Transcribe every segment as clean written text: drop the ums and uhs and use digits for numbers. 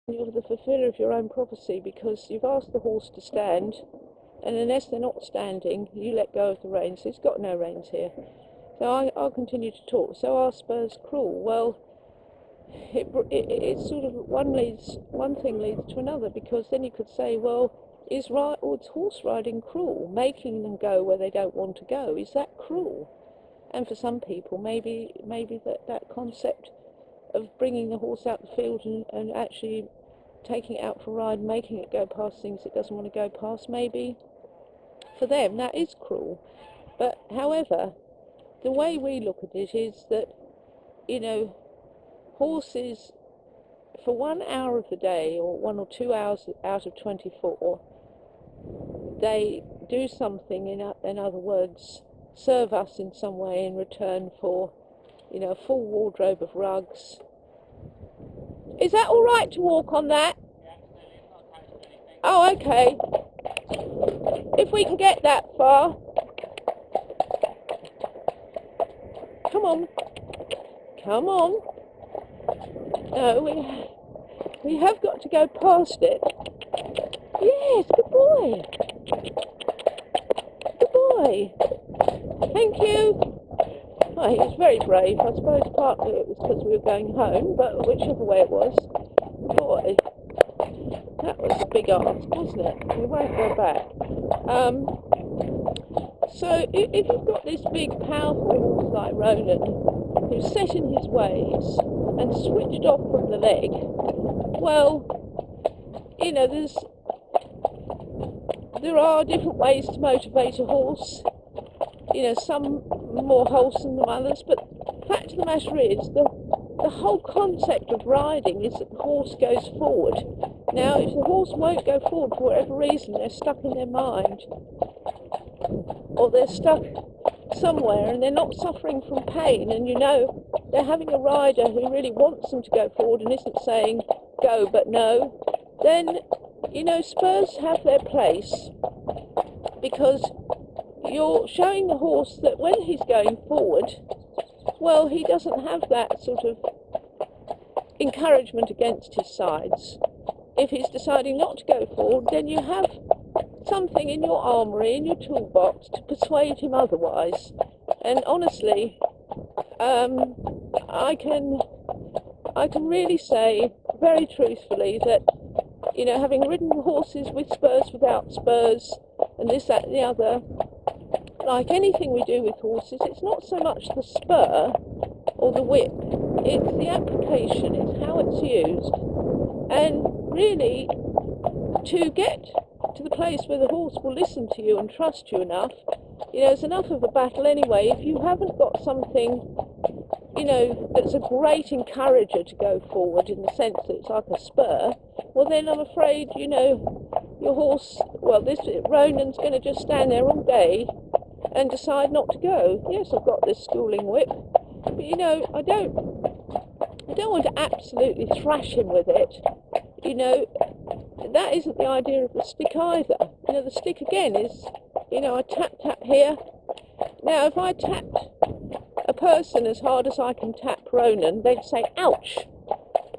You're the fulfiller of your own prophecy, because you've asked the horse to stand, and unless they're not standing, you let go of the reins. It's got no reins here. So I'll continue to talk. So are spurs cruel? Well, it's sort of one thing leads to another, because then you could say, well, is horse riding cruel? Making them go where they don't want to go, is that cruel? And for some people, maybe that concept of bringing the horse out the field and actually taking it out for a ride, making it go past things it doesn't want to go past, maybe for them that is cruel. But however, the way we look at it is that, horses, for 1 hour of the day, or 1 or 2 hours out of 24, they do something, in other words, serve us in some way in return for, a full wardrobe of rugs. Is that all right to walk on that? Oh, okay. If we can get that far. Come on. Come on. No, we have got to go past it. Yes, good boy. Good boy. Thank you. Oh, he was very brave. I suppose partly it was because we were going home, but whichever way it was. Boy, that was a big ask, wasn't it? We won't go back. So if you've got this big, powerful horse like Ronan, who's set in his ways and switched off from the leg, well, there are different ways to motivate a horse. Some more wholesome than others, but the fact of the matter is, the whole concept of riding is that the horse goes forward. Now, if the horse won't go forward for whatever reason, they're stuck in their mind, or they're stuck somewhere and they're not suffering from pain, and they're having a rider who really wants them to go forward and isn't saying go but no, then spurs have their place, because you're showing the horse that when he's going forward, well, he doesn't have that sort of encouragement against his sides. If he's deciding not to go forward, then you have something in your armoury, in your toolbox, to persuade him otherwise. And honestly, I can really say very truthfully that, having ridden horses with spurs, without spurs, and this, that, and the other, like anything we do with horses, it's not so much the spur or the whip, it's the application, it's how it's used. And really, to get to the place where the horse will listen to you and trust you enough, it's enough of a battle anyway. If you haven't got something, that's a great encourager to go forward, in the sense that it's like a spur, well then I'm afraid, your horse, Ronan's going to just stand there all day and decide not to go. Yes, I've got this schooling whip, but I don't want to absolutely thrash him with it. That isn't the idea of the stick either. The stick again is, I tap here. Now, if I tapped a person as hard as I can tap Ronan, they'd say ouch,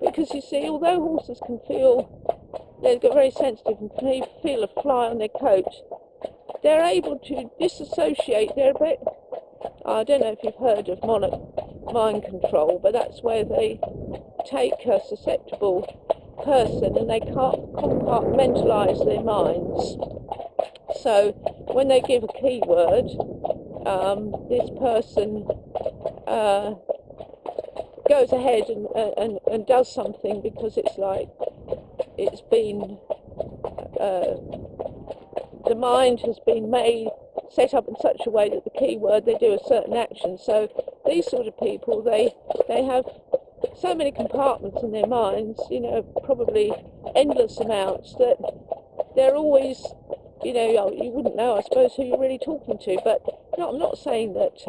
because you see, although horses can feel, they've got very sensitive and can feel a fly on their coat, they're able to disassociate. They're a bit, I don't know if you've heard of mind control, but that's where they take a susceptible person and they can't compartmentalise their minds. So when they give a keyword, this person goes ahead and does something, because it's like it's been the mind has been set up in such a way that the keyword, they do a certain action. So these sort of people, they have so many compartments in their minds, probably endless amounts, that they're always, you wouldn't know, I suppose, who you're really talking to. But no, I'm not saying that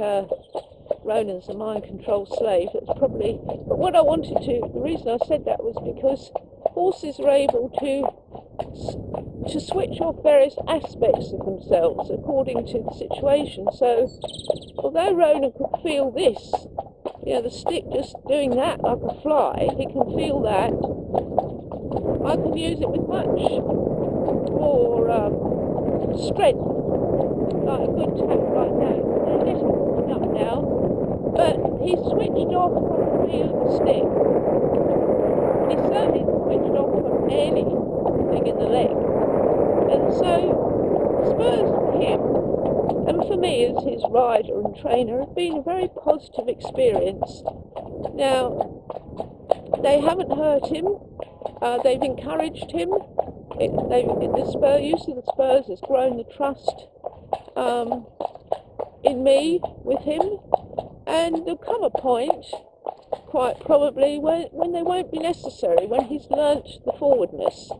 Ronan's a mind control slave. That's probably, but what I wanted to, the reason I said that was because horses are able to switch off various aspects of themselves according to the situation. So although Ronan could feel this, the stick just doing that like a fly, he can feel that, I can use it with much more strength, like a good tap like that. They're a little warmed up now, but he's switched off from the feel of the stick. He certainly switched off from anything in the leg. And so spurs for him, and for me as his rider and trainer, have been a very positive experience. Now, they haven't hurt him, they've encouraged him. The use of the spurs has grown the trust in me with him, and there'll come a point, quite probably, when they won't be necessary, when he's learnt the forwardness.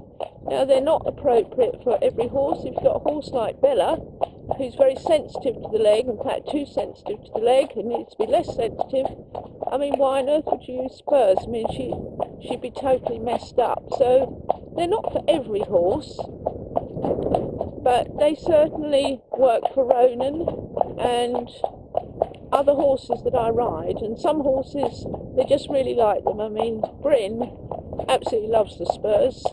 Now, they're not appropriate for every horse. If you've got a horse like Bella, who's very sensitive to the leg, in fact too sensitive to the leg, and needs to be less sensitive, I mean, why on earth would you use spurs? I mean, she'd be totally messed up. So they're not for every horse, but they certainly work for Ronan and other horses that I ride. And some horses, they just really like them. I mean, Bryn absolutely loves the spurs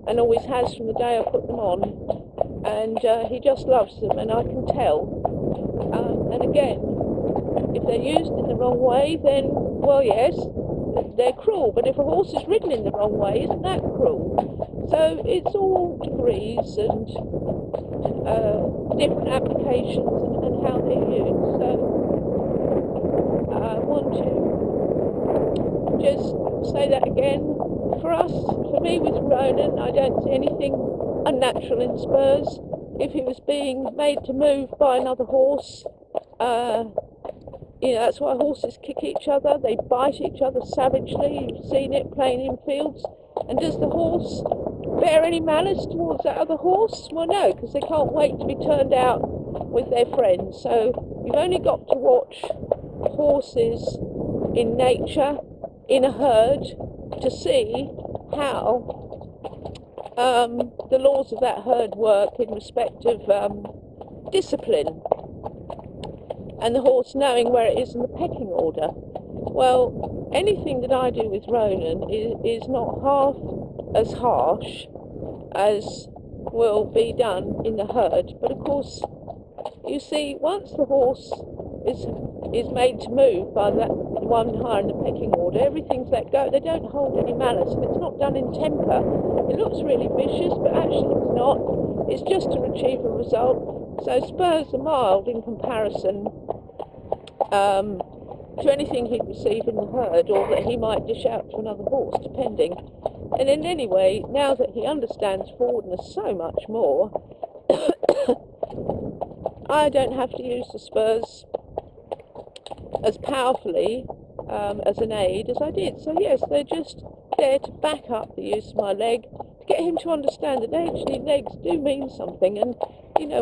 and always has from the day I put them on, and he just loves them, and I can tell. And again, if they're used in the wrong way, then, well, yes, they're cruel, but if a horse is ridden in the wrong way, isn't that cruel? So it's all degrees and different applications and how they're used. So I want to just say that again. For me with Ronan, I don't see anything unnatural in spurs. If he was being made to move by another horse, that's why horses kick each other. They bite each other savagely. You've seen it playing in fields. And does the horse bear any malice towards that other horse? Well, no, because they can't wait to be turned out with their friends. So you've only got to watch horses in nature, in a herd, to see how the laws of that herd work in respect of discipline, and the horse knowing where it is in the pecking order. Well, anything that I do with Ronan is not half as harsh as will be done in the herd. But of course, you see, once the horse is made to move by that one higher in the pecking order, everything's let go. They don't hold any malice, and it's not done in temper. It looks really vicious, but actually it's not. It's just to achieve a result. So spurs are mild in comparison to anything he'd receive in the herd, or that he might dish out to another horse, depending. And in any way, now that he understands forwardness so much more, I don't have to use the spurs as powerfully as an aid as I did. So yes, they're just there to back up the use of my leg, to get him to understand that actually legs do mean something. And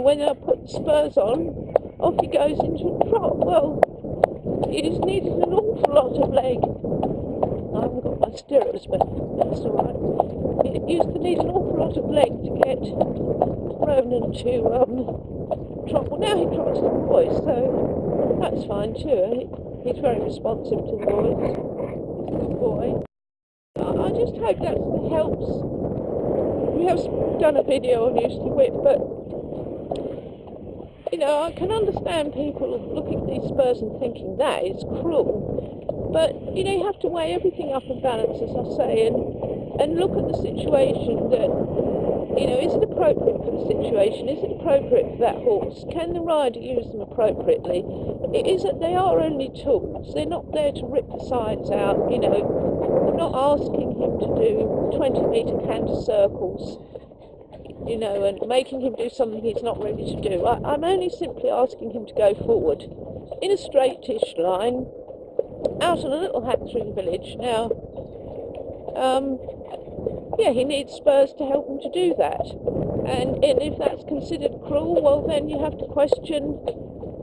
when I put the spurs on, off he goes into a trot. Well, he's needed an awful lot of leg. I haven't got my stirrups, but that's all right. It used to need an awful lot of leg to get Ronan to trot. Well, now he trots to the boys, so that's fine too. He's very responsive to the boys. He's a good boy. I just hope that helps. We have done a video on use to whip, but I can understand people looking at these spurs and thinking that is cruel. But you have to weigh everything up and balance, as I say, and look at the situation. That is it appropriate for the situation? Is it appropriate for that horse? Can the rider use them appropriately? It is that they are only tools. They're not there to rip the sides out. I'm not asking him to do 20-metre canter circles, and making him do something he's not ready to do. I'm only simply asking him to go forward in a straight-ish line, out on a little hack through the village. Now, he needs spurs to help him to do that. And if that's considered cruel, well, then you have to question,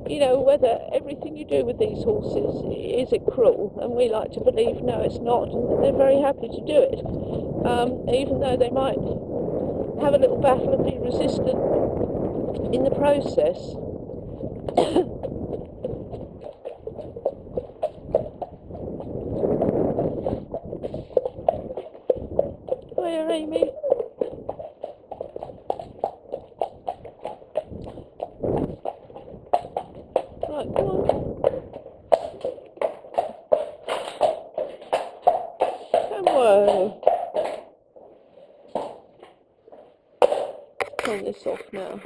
whether everything you do with these horses, is it cruel? And we like to believe, no, it's not, and that they're very happy to do it. Even though they might have a little battle and be resistant in the process. Hiya, Amy. Right, come on. Come on. Turn this off now.